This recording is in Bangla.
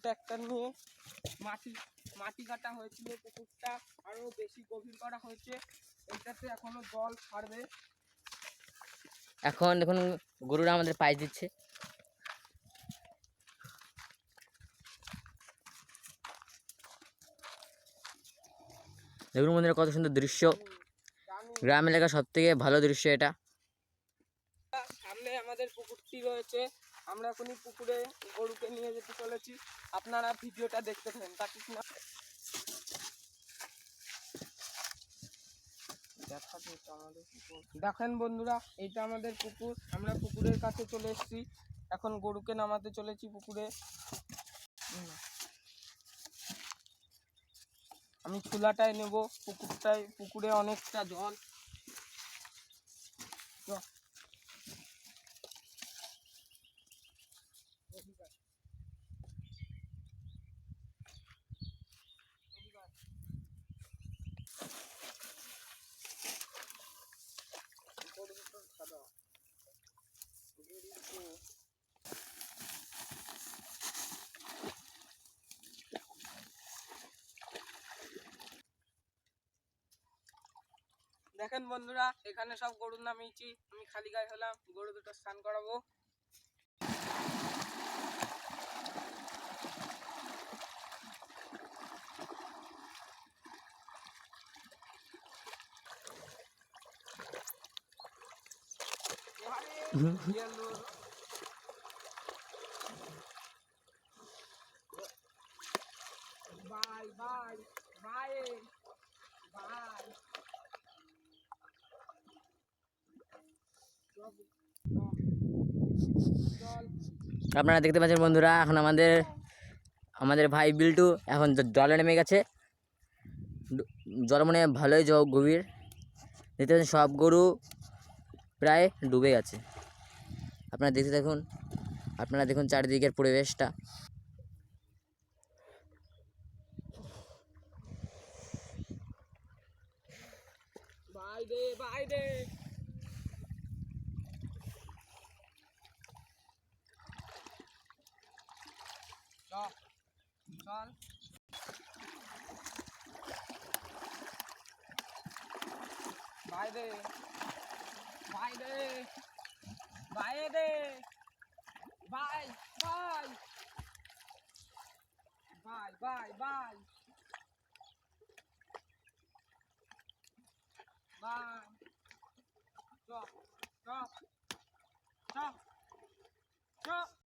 ট্র্যাক্টর নিয়ে মাটি কাটা হয়েছিল, পুকুরটা আরো বেশি গভীর করা হয়েছে। এটাতে এখনো জল ছাড়বে। এখন দেখুন গরুরা আমাদের পাইপ দিচ্ছে। দেখুন বন্ধুরা কত সুন্দর দৃশ্য, গ্রাম এলাকার সব থেকে ভালো দৃশ্য এটা। সামনে আমাদের পুকুরটি রয়েছে, আমরা এখনই পুকুরে গরুকে নিয়ে যেতে চলেছি। আপনারা ভিডিওটা দেখতে থাকেন। দেখেন বন্ধুরা, এইটা আমাদের পুকুর। আমরা পুকুরের কাছে চলে এসেছি, এখন গরুকে নামাতে চলেছি পুকুরে। আমি চুলাটায় নেব, পুকুরে অনেকটা জল। দেখেন বন্ধুরা, এখানে সব গরুর নামিয়েছি। আমি খালি গায়ে হলাম, গরু দুটো স্নান করাবো। বাই বাই বাই বাই। আপনারা দেখতে পাচ্ছেন বন্ধুরা, এখন আমাদের ভাই বিল্টু এখন জলে নেমে গেছে। জল মনে ভালোই গভীর। দেখতে পাচ্ছেন সব গরু প্রায় ডুবে গেছে। আপনারা দেখুন চারিদিকের পরিবেশটা। বাই দে বাই দে। চল বাই দে বাই দে বাই দে বাই বাই বাই বাই বাই বাই। চল চল চল।